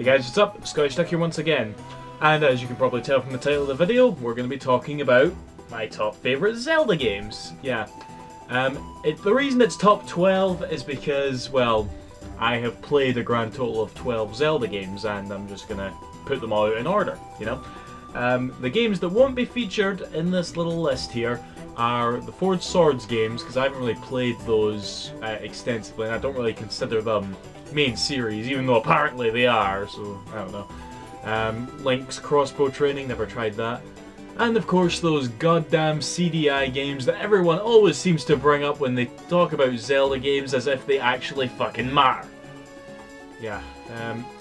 Hey guys, what's up? Scottish Duck here once again. And as you can probably tell from the title of the video, we're going to be talking about my top favourite Zelda games. Yeah. The reason it's top 12 is because, well, I have played a grand total of 12 Zelda games and I'm just going to put them all out in order, you know. The games that won't be featured in this little list here are the Forged Swords games, because I haven't really played those extensively and I don't really consider them main series, even though apparently they are, so I don't know. Link's crossbow training, never tried that. And of course those goddamn CDI games that everyone always seems to bring up when they talk about Zelda games as if they actually fucking matter. Yeah,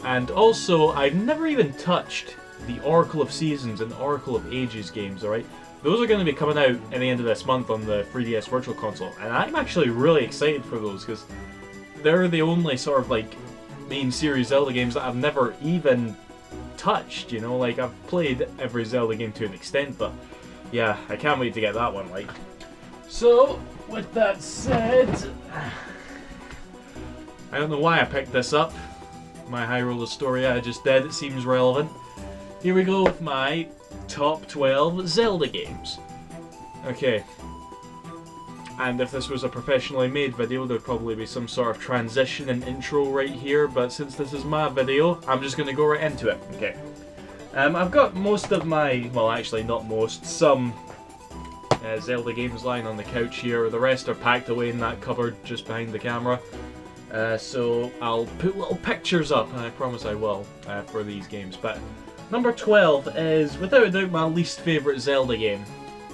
and also I've never even touched the Oracle of Seasons and Oracle of Ages games, alright? Those are going to be coming out at the end of this month on the 3DS Virtual Console, and I'm actually really excited for those, because they're the only sort of like main series Zelda games that I've never even touched, you know, like I've played every Zelda game to an extent, but yeah, I can't wait to get that one, like. So, with that said, I don't know why I picked this up, my Hyrule Historia I just did, it seems relevant. Here we go with my top 12 Zelda games. Okay. And if this was a professionally made video, there'd probably be some sort of transition and intro right here, but since this is my video, I'm just going to go right into it. Okay. I've got most of my, well actually not most, some Zelda games lying on the couch here. The rest are packed away in that cupboard just behind the camera. So I'll put little pictures up, and I promise I will, for these games. But number 12 is, without a doubt, my least favourite Zelda game.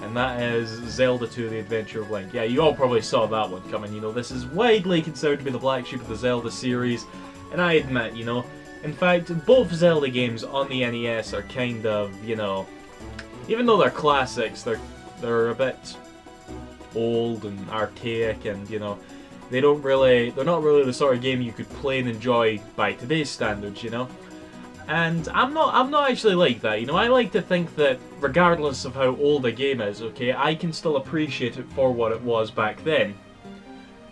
And that is Zelda II, The Adventure of Link. Yeah, you all probably saw that one coming, you know, this is widely considered to be the black sheep of the Zelda series, and I admit, you know, in fact, both Zelda games on the NES are kind of, you know, even though they're classics, they're a bit old and archaic, and, you know, they're not really the sort of game you could play and enjoy by today's standards, you know. And I'm not actually like that, you know. I like to think that regardless of how old a game is, okay, I can still appreciate it for what it was back then.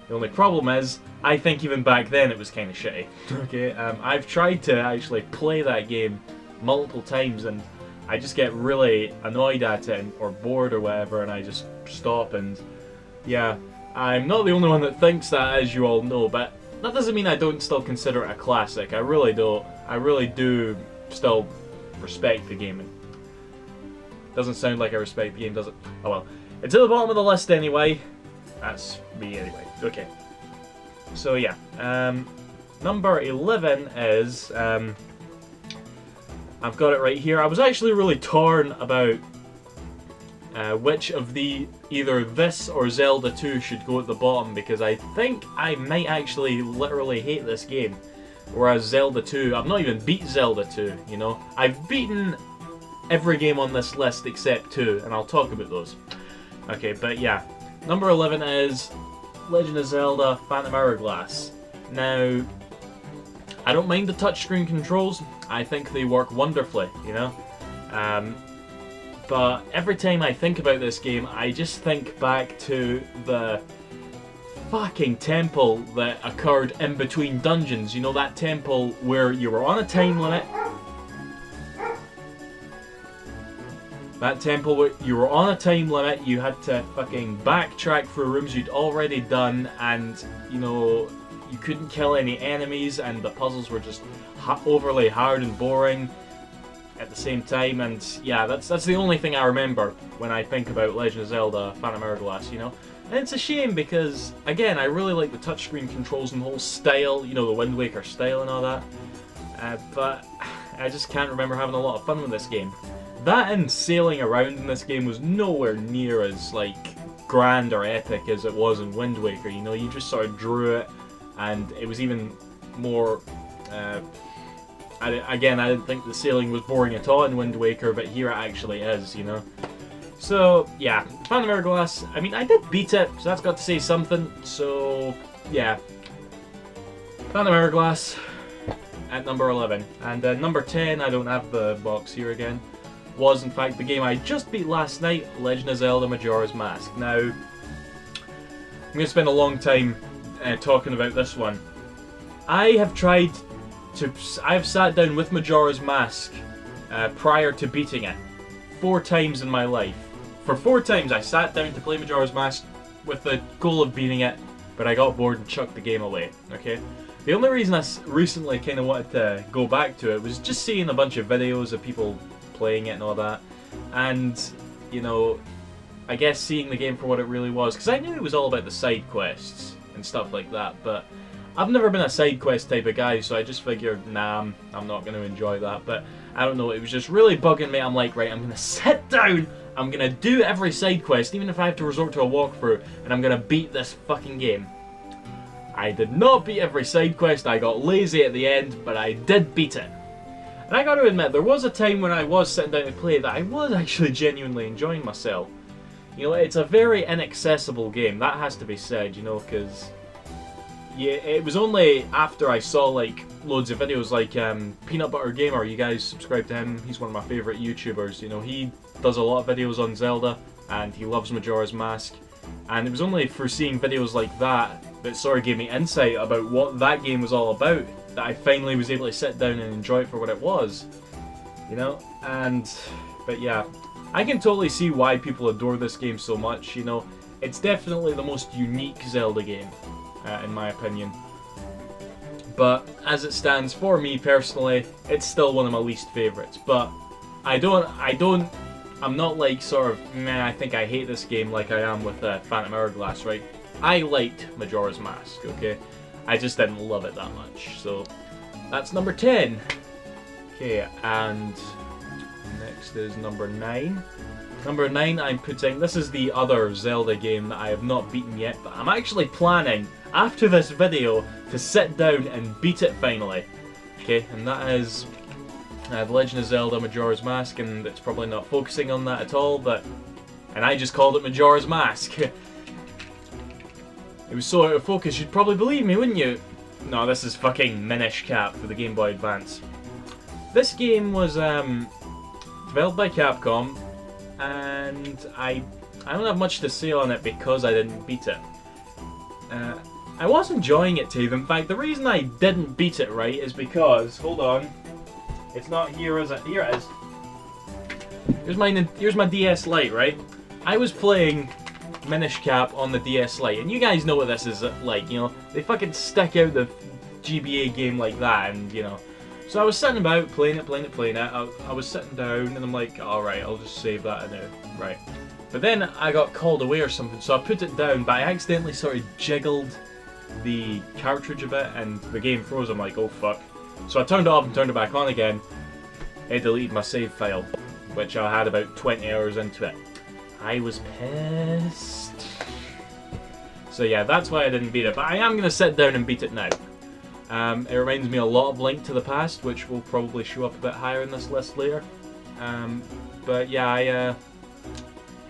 The only problem is, I think even back then it was kind of shitty. Okay, I've tried to actually play that game multiple times and I just get really annoyed at it or bored or whatever, and I just stop. And yeah, I'm not the only one that thinks that, as you all know, but that doesn't mean I don't still consider it a classic. I really don't. I really do still respect the game. Doesn't sound like I respect the game, does it? Oh well. It's at the bottom of the list anyway. That's me anyway. Okay. So yeah. Number 11 is... I've got it right here. I was actually really torn about which of either this or Zelda 2 should go at the bottom, because I think I might actually literally hate this game. Whereas Zelda 2, I've not even beat Zelda 2, you know. I've beaten every game on this list except 2, and I'll talk about those. Okay, but yeah. Number 11 is Legend of Zelda Phantom Hourglass. Now, I don't mind the touchscreen controls. I think they work wonderfully, you know. But every time I think about this game, I just think back to the fucking temple that occurred in between dungeons. You know, that temple where you were on a time limit. That temple where you were on a time limit, you had to fucking backtrack through rooms you'd already done, and, you know, you couldn't kill any enemies, and the puzzles were just overly hard and boring at the same time. And yeah, that's the only thing I remember when I think about Legend of Zelda Phantom Hourglass, you know. And it's a shame because, again, I really like the touchscreen controls and the whole style, you know, the Wind Waker style and all that. But I just can't remember having a lot of fun with this game. That and sailing around in this game was nowhere near as, like, grand or epic as it was in Wind Waker, you know. You just sort of drew it, and it was even more... I didn't think the sailing was boring at all in Wind Waker, but here it actually is, you know. So, yeah, Phantom Hourglass, I mean, I did beat it, so that's got to say something. So, yeah. Phantom Hourglass at number 11. And number 10, I don't have the box here again, was in fact the game I just beat last night, Legend of Zelda Majora's Mask. Now, I'm going to spend a long time talking about this one. I have tried I've sat down with Majora's Mask prior to beating it 4 times in my life. For 4 times I sat down to play Majora's Mask with the goal of beating it, but I got bored and chucked the game away, okay? The only reason I recently kind of wanted to go back to it was just seeing a bunch of videos of people playing it and all that, and, you know, I guess seeing the game for what it really was, because I knew it was all about the side quests and stuff like that, but I've never been a side quest type of guy, so I just figured, nah, I'm not going to enjoy that, but I don't know, it was just really bugging me. I'm like, right, I'm going to sit down, I'm going to do every side quest, even if I have to resort to a walkthrough, and I'm going to beat this fucking game. I did not beat every side quest, I got lazy at the end, but I did beat it. And I got to admit, there was a time when I was sitting down to play that I was actually genuinely enjoying myself. You know, it's a very inaccessible game, that has to be said, you know, because yeah, it was only after I saw like loads of videos like Peanut Butter Gamer, you guys subscribe to him, he's one of my favourite YouTubers, you know, he does a lot of videos on Zelda, and he loves Majora's Mask, and it was only for seeing videos like that that sort of gave me insight about what that game was all about, that I finally was able to sit down and enjoy it for what it was, you know, but yeah, I can totally see why people adore this game so much, you know, it's definitely the most unique Zelda game, in my opinion, but as it stands for me personally, it's still one of my least favourites, but I'm not like sort of, man, I think I hate this game like I am with Phantom Hourglass, right? I liked Majora's Mask, okay? I just didn't love it that much, so that's number 10. Okay, and next is number 9. Number 9 I'm putting, this is the other Zelda game that I have not beaten yet, but I'm actually planning, after this video, to sit down and beat it finally. Okay, and that is The Legend of Zelda Majora's Mask, and it's probably not focusing on that at all, and I just called it Majora's Mask. It was so out of focus, you'd probably believe me, wouldn't you? No, this is fucking Minish Cap for the Game Boy Advance. This game was developed by Capcom, and I don't have much to say on it because I didn't beat it. I was enjoying it too. In fact, the reason I didn't beat it, right, is because, hold on, it's not here, is it? Here it is. Here's my DS Lite, right? I was playing Minish Cap on the DS Lite, and you guys know what this is like, you know, they fucking stick out the GBA game like that, and you know, so I was sitting about playing it, I was sitting down, and I'm like, alright, I'll just save that now, right, but then I got called away or something, so I put it down, but I accidentally sort of jiggled the cartridge a bit, and the game froze. I'm like, oh fuck, so I turned it off and turned it back on again. It deleted my save file, which I had about 20 hours into it. I was pissed. So yeah, that's why I didn't beat it, but I am going to sit down and beat it now. It reminds me a lot of Link to the Past, which will probably show up a bit higher in this list later. But yeah,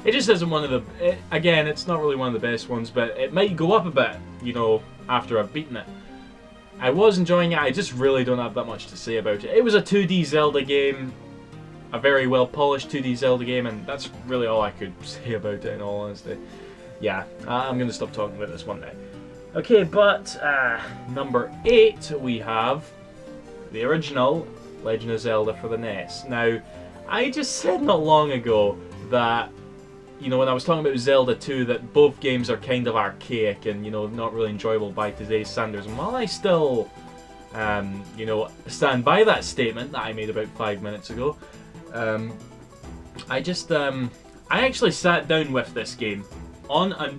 it just isn't one of the... again, it's not really one of the best ones, but it might go up a bit, you know, after I've beaten it. I was enjoying it, I just really don't have that much to say about it. It was a 2D Zelda game, a very well polished 2D Zelda game, and that's really all I could say about it in all honesty. Yeah, I'm going to stop talking about this one now. Okay, but number 8 we have the original Legend of Zelda for the NES. Now, I just said not long ago that, you know, when I was talking about Zelda 2, that both games are kind of archaic and, you know, not really enjoyable by today's standards. And while I still, you know, stand by that statement that I made about 5 minutes ago, I actually sat down with this game on a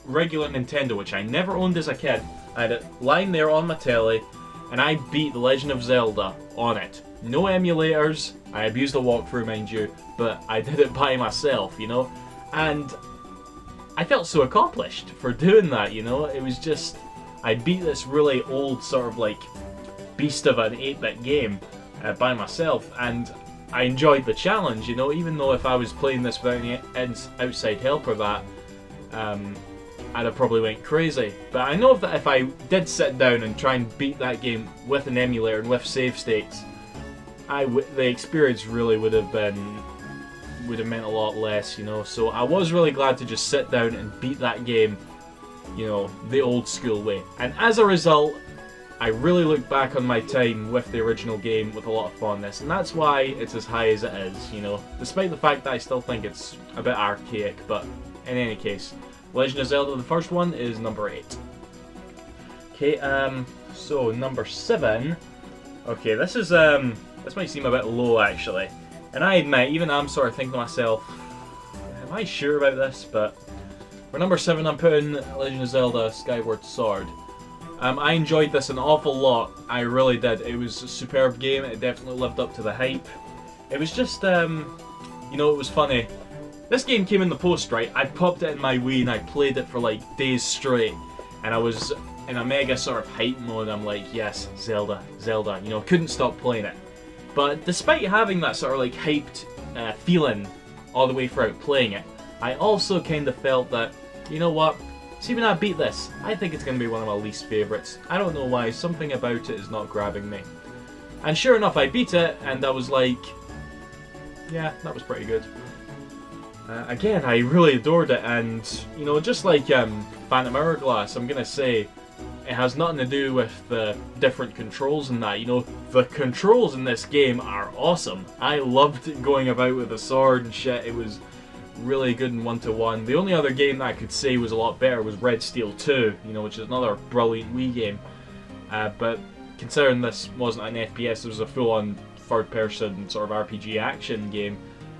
regular Nintendo, which I never owned as a kid. I had it lying there on my telly, and I beat The Legend of Zelda on it. No emulators, I abused the walkthrough, mind you, but I did it by myself, you know? And I felt so accomplished for doing that, you know? It was just, I beat this really old sort of like beast of an 8-bit game by myself, and I enjoyed the challenge, you know, even though if I was playing this without any outside help or that, I'd have probably went crazy. But I know that if I did sit down and try and beat that game with an emulator and with save states, the experience really would have meant a lot less, you know. So I was really glad to just sit down and beat that game, you know, the old school way. And as a result, I really look back on my time with the original game with a lot of fondness, and that's why it's as high as it is, you know, despite the fact that I still think it's a bit archaic, but in any case, Legend of Zelda, the first one, is number 8. Okay, so number 7, okay, this might seem a bit low actually, and I admit, even I'm sort of thinking to myself, am I sure about this, but for number 7 I'm putting Legend of Zelda Skyward Sword. I enjoyed this an awful lot, I really did. It was a superb game, it definitely lived up to the hype. It was just, you know, it was funny. This game came in the post, right? I popped it in my Wii and I played it for like days straight, and I was in a mega sort of hype mode. I'm like, yes, Zelda, Zelda, you know, couldn't stop playing it. But despite having that sort of like hyped feeling all the way throughout playing it, I also kind of felt that, you know what, see when I beat this, I think it's going to be one of my least favourites. I don't know why, something about it is not grabbing me. And sure enough, I beat it, and I was like, yeah, that was pretty good. Again, I really adored it, and, you know, just like Phantom Hourglass, I'm going to say, it has nothing to do with the different controls and that. You know, the controls in this game are awesome. I loved going about with a sword and shit. It was really good in 1-to-1. The only other game that I could say was a lot better was Red Steel 2, you know, which is another brilliant Wii game. But considering this wasn't an FPS, it was a full-on third-person sort of RPG action game,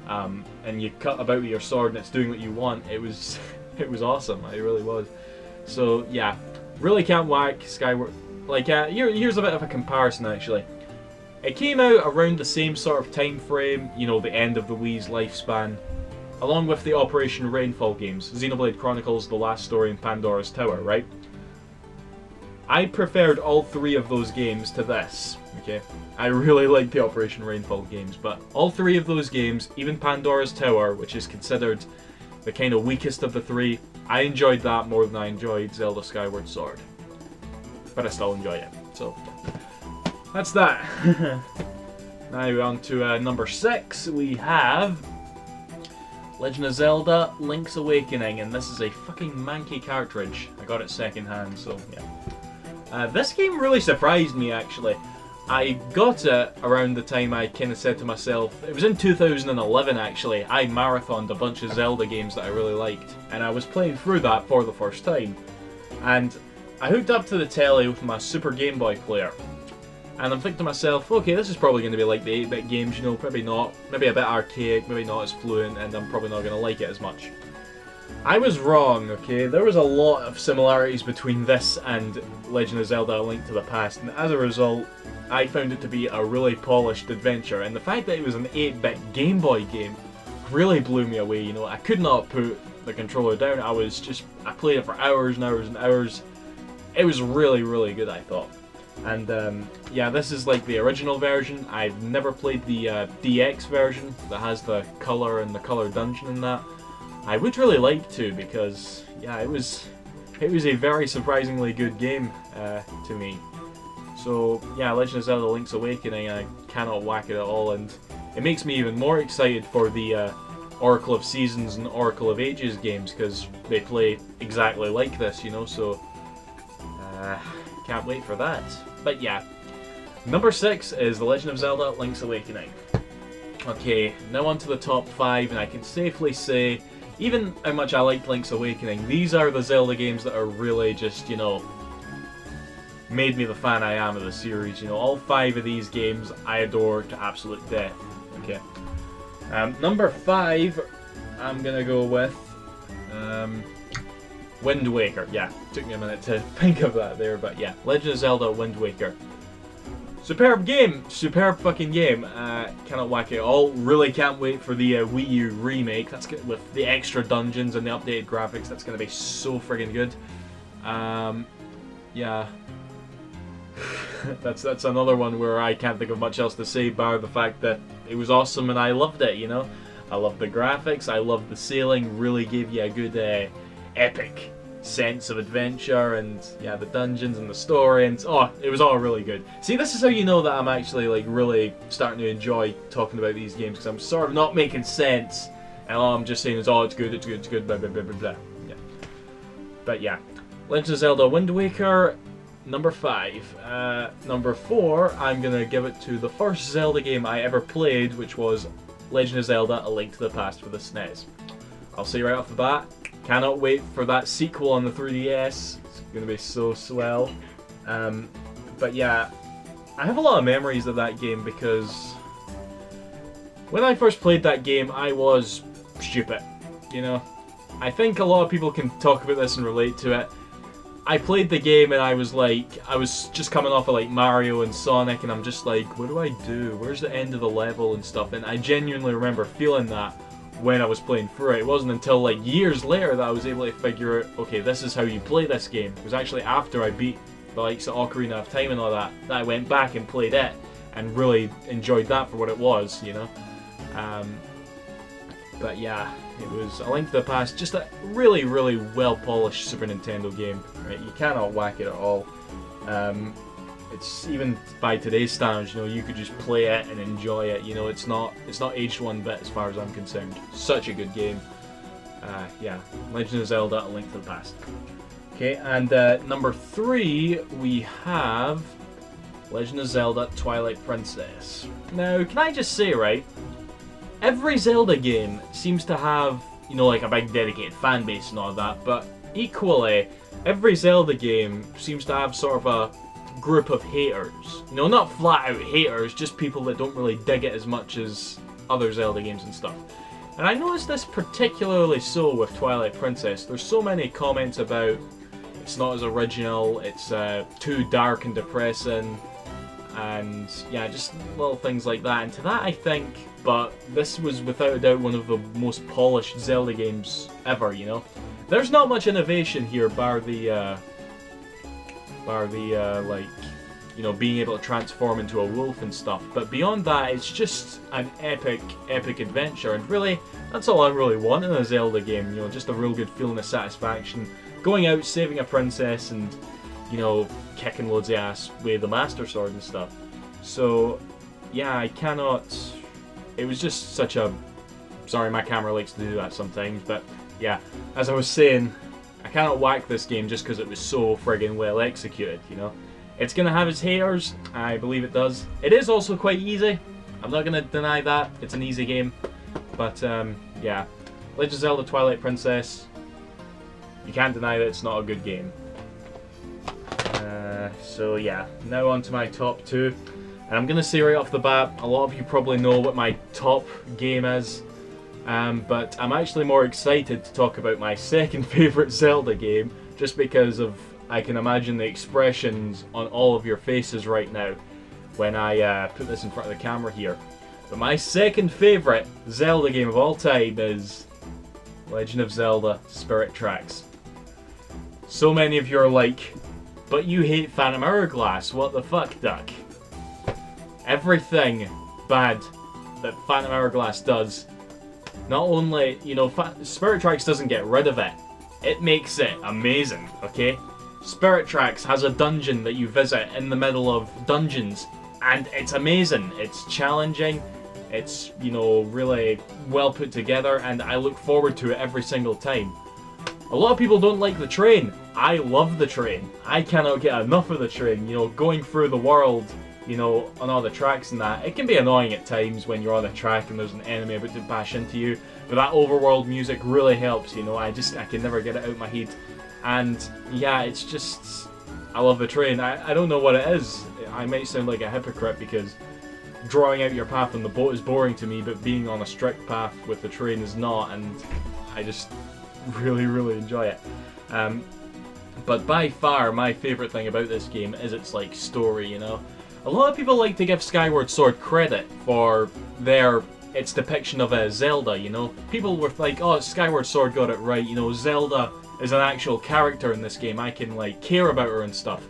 and you cut about with your sword and it's doing what you want. It was awesome. It really was. So yeah, really can't whack Skyward. Like here's a bit of a comparison actually. It came out around the same sort of time frame, you know, the end of the Wii's lifespan, along with the Operation Rainfall games, Xenoblade Chronicles, The Last Story, and Pandora's Tower, right? I preferred all 3 of those games to this, okay? I really liked the Operation Rainfall games, but all 3 of those games, even Pandora's Tower, which is considered the kind of weakest of the 3, I enjoyed that more than I enjoyed Zelda Skyward Sword. But I still enjoy it, so that's that. Now on to number 6, we have Legend of Zelda Link's Awakening, and this is a fucking manky cartridge. I got it secondhand, so yeah. This game really surprised me actually. I got it around the time I kind of said to myself, it was in 2011 actually, I marathoned a bunch of Zelda games that I really liked, and I was playing through that for the first time. And I hooked up to the telly with my Super Game Boy player, and I'm thinking to myself, okay, this is probably going to be like the 8-bit games, you know, maybe not, maybe a bit archaic, maybe not as fluent, and I'm probably not going to like it as much. I was wrong, okay? There was a lot of similarities between this and Legend of Zelda: A Link to the Past, and as a result, I found it to be a really polished adventure, and the fact that it was an 8-bit Game Boy game really blew me away, you know. I could not put the controller down. I played it for hours and hours and hours. It was really, really good, I thought. And yeah, this is like the original version. I've never played the DX version that has the color and the color dungeon and that. I would really like to, because yeah, it was a very surprisingly good game to me. So yeah, Legend of Zelda Link's Awakening, I cannot whack it at all, and it makes me even more excited for the Oracle of Seasons and Oracle of Ages games, because they play exactly like this, you know, so can't wait for that. But yeah, number 6 is The Legend of Zelda Link's Awakening. Okay, now on to the top 5, and I can safely say, even how much I liked Link's Awakening, these are the Zelda games that are really just, you know, made me the fan I am of the series. You know, all 5 of these games I adore to absolute death. Okay. Number 5, I'm gonna go with Wind Waker. Yeah, took me a minute to think of that there, but yeah, Legend of Zelda Wind Waker. Superb game, superb fucking game. Cannot whack it all. Really can't wait for the Wii U remake. That's good, with the extra dungeons and the updated graphics. That's gonna be so friggin' good. Yeah. that's another one where I can't think of much else to say bar the fact that it was awesome and I loved it, you know. I loved the graphics, I loved the sailing, really gave you a good epic sense of adventure, and yeah, the dungeons and the story, and oh, it was all really good. See, this is how you know that I'm actually like really starting to enjoy talking about these games, because I'm sort of not making sense, and all I'm just saying is, oh, it's good, it's good, it's good, blah blah blah blah blah. Yeah. But yeah, Legend of Zelda Wind Waker. number 5. Number 4, I'm gonna give it to the first Zelda game I ever played, which was Legend of Zelda: A Link to the Past for the SNES. I'll say right off the bat, cannot wait for that sequel on the 3DS. It's gonna be so swell. But yeah, I have a lot of memories of that game because when I first played that game, I was stupid, you know. I think a lot of people can talk about this and relate to it. I played the game and I was just coming off of like Mario and Sonic, and I'm just like, what do I do? Where's the end of the level and stuff? And I genuinely remember feeling that when I was playing through it. It wasn't until like years later that I was able to figure out, okay, this is how you play this game. It was actually after I beat the likes of Ocarina of Time and all that I went back and played it and really enjoyed that for what it was, you know. But yeah, it was A Link to the Past, just a really, really well-polished Super Nintendo game. Right? You cannot whack it at all. It's even by today's standards, you know, you could just play it and enjoy it. You know, it's not aged one bit as far as I'm concerned. Such a good game. Yeah, Legend of Zelda: A Link to the Past. Okay, and number 3 we have Legend of Zelda: Twilight Princess. Now, can I just say, right? Every Zelda game seems to have, you know, like a big dedicated fan base and all that, but equally, every Zelda game seems to have sort of a group of haters. You know, not flat out haters, just people that don't really dig it as much as other Zelda games and stuff. And I noticed this particularly so with Twilight Princess. There's so many comments about it's not as original, it's too dark and depressing, and yeah, just little things like that. And to that I think, but this was without a doubt one of the most polished Zelda games ever, you know. There's not much innovation here bar the like, you know, being able to transform into a wolf and stuff. But beyond that, it's just an epic adventure, and really, that's all I really want in a Zelda game, you know, just a real good feeling of satisfaction. Going out, saving a princess, and, you know, kicking loads of ass with the Master Sword and stuff. So, yeah, I cannot... It was just such a... Sorry, my camera likes to do that sometimes, but yeah, as I was saying, I cannot whack this game just because it was so friggin' well executed, you know. It's gonna have its haters, I believe it does. It is also quite easy, I'm not gonna deny that, it's an easy game. But yeah, Legend of Zelda: Twilight Princess, you can't deny that it's not a good game. So yeah, now on to my top 2. And I'm gonna say right off the bat, a lot of you probably know what my top game is. But I'm actually more excited to talk about my second favourite Zelda game, just because of, I can imagine the expressions on all of your faces right now when I put this in front of the camera here. But my second favourite Zelda game of all time is Legend of Zelda: Spirit Tracks. So many of you are like, but you hate Phantom Hourglass, what the fuck, Duck? Everything bad that Phantom Hourglass does, not only, you know, Spirit Tracks doesn't get rid of it, it makes it amazing, okay? Spirit Tracks has a dungeon that you visit in the middle of dungeons, and it's amazing. It's challenging, it's, you know, really well put together, and I look forward to it every single time. A lot of people don't like the train. I love the train. I cannot get enough of the train, you know, going through the world, you know, on all the tracks and that. It can be annoying at times when you're on a track and there's an enemy about to bash into you, but that overworld music really helps, you know. I can never get it out of my head. And yeah, it's just, I love the train. I don't know what it is. I might sound like a hypocrite because drawing out your path on the boat is boring to me, but being on a strict path with the train is not, and I just really, really enjoy it. But by far, my favourite thing about this game is its, like, story, you know. A lot of people like to give Skyward Sword credit for its depiction of a Zelda, you know. People were like, oh, Skyward Sword got it right, you know, Zelda is an actual character in this game, I can, like, care about her and stuff.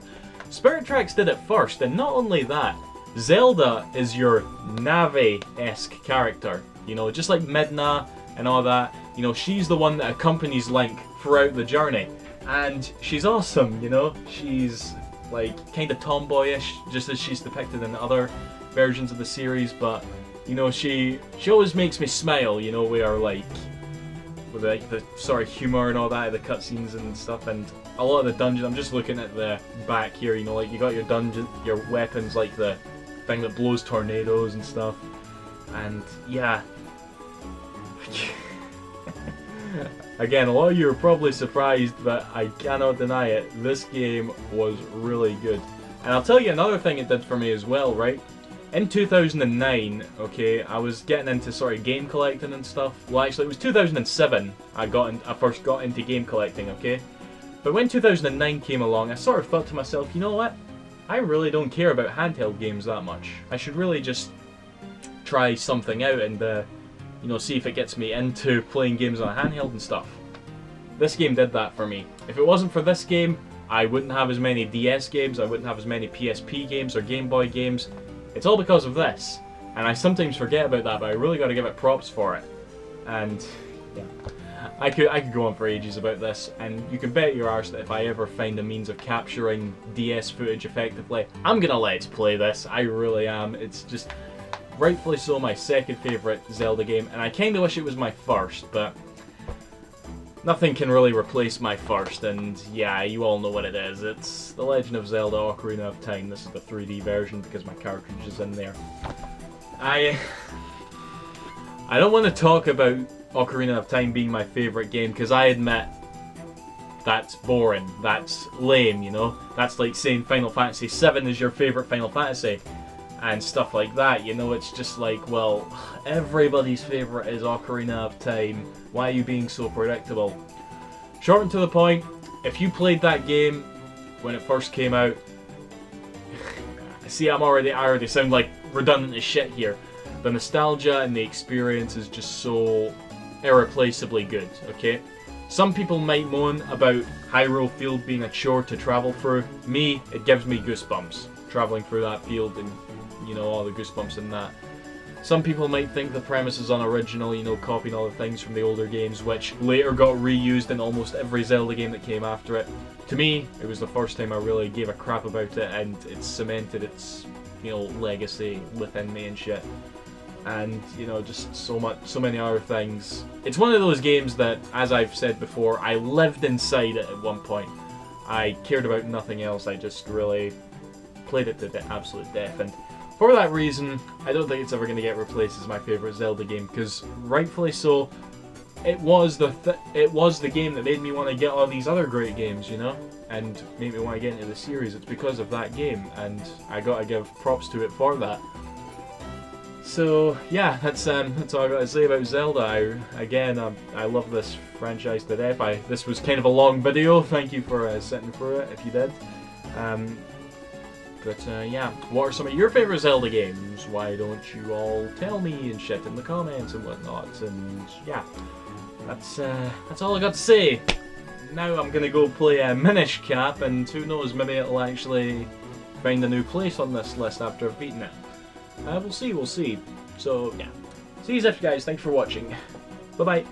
Spirit Tracks did it first, and not only that, Zelda is your Navi-esque character, you know, just like Midna and all that, you know, she's the one that accompanies Link throughout the journey, and she's awesome, you know, she's like kind of tomboyish, just as she's depicted in other versions of the series, but you know, she always makes me smile, you know, we are like, with like the sort of humour and all that, the cutscenes and stuff, and a lot of the dungeons. I'm just looking at the back here, you know, like you got your dungeon, your weapons, like the thing that blows tornadoes and stuff, and yeah. Again, a lot of you are probably surprised, but I cannot deny it. This game was really good. And I'll tell you another thing it did for me as well, right? In 2009, okay, I was getting into sort of game collecting and stuff. Well, actually, it was 2007 I first got into game collecting, okay? But when 2009 came along, I sort of thought to myself, you know what? I really don't care about handheld games that much. I should really just try something out and, you know, see if it gets me into playing games on a handheld and stuff. This game did that for me. If it wasn't for this game, I wouldn't have as many DS games, I wouldn't have as many PSP games or Game Boy games. It's all because of this. And I sometimes forget about that, but I really got to give it props for it. And yeah, I could go on for ages about this, and you can bet your arse that if I ever find a means of capturing DS footage effectively, I'm gonna let's play this. I really am. It's just rightfully so my second favourite Zelda game, and I kinda wish it was my first, but nothing can really replace my first, and yeah, you all know what it is. It's The Legend of Zelda Ocarina of Time. This is the 3D version because my cartridge is in there. I don't want to talk about Ocarina of Time being my favourite game, because I admit that's boring, that's lame, you know? That's like saying Final Fantasy VII is your favourite Final Fantasy and stuff like that, you know? It's just like, well, everybody's favourite is Ocarina of Time. Why are you being so predictable? Short and to the point, if you played that game when it first came out, see, I already sound like redundant as shit here. The nostalgia and the experience is just so irreplaceably good, okay? Some people might moan about Hyrule Field being a chore to travel through. Me, it gives me goosebumps, travelling through that field and, you know, all the goosebumps in that. Some people might think the premise is unoriginal, you know, copying all the things from the older games, which later got reused in almost every Zelda game that came after it. To me, it was the first time I really gave a crap about it, and it cemented its, you know, legacy within me and shit. And, you know, just so many other things. It's one of those games that, as I've said before, I lived inside it at one point. I cared about nothing else, I just really played it to the absolute death, and for that reason, I don't think it's ever going to get replaced as my favourite Zelda game, because rightfully so, it was the game that made me want to get all these other great games, you know, and made me want to get into the series. It's because of that game, and I got to give props to it for that. So yeah, that's all I got to say about Zelda. I love this franchise to death. This was kind of a long video. Thank you for sitting through it if you did. But yeah, what are some of your favourite Zelda games? Why don't you all tell me and shit in the comments and whatnot? And yeah, that's all I got to say. Now I'm gonna go play Minish Cap, and who knows, maybe it'll actually find a new place on this list after I've beaten it. We'll see. So yeah, see you guys. Thanks for watching. Bye bye.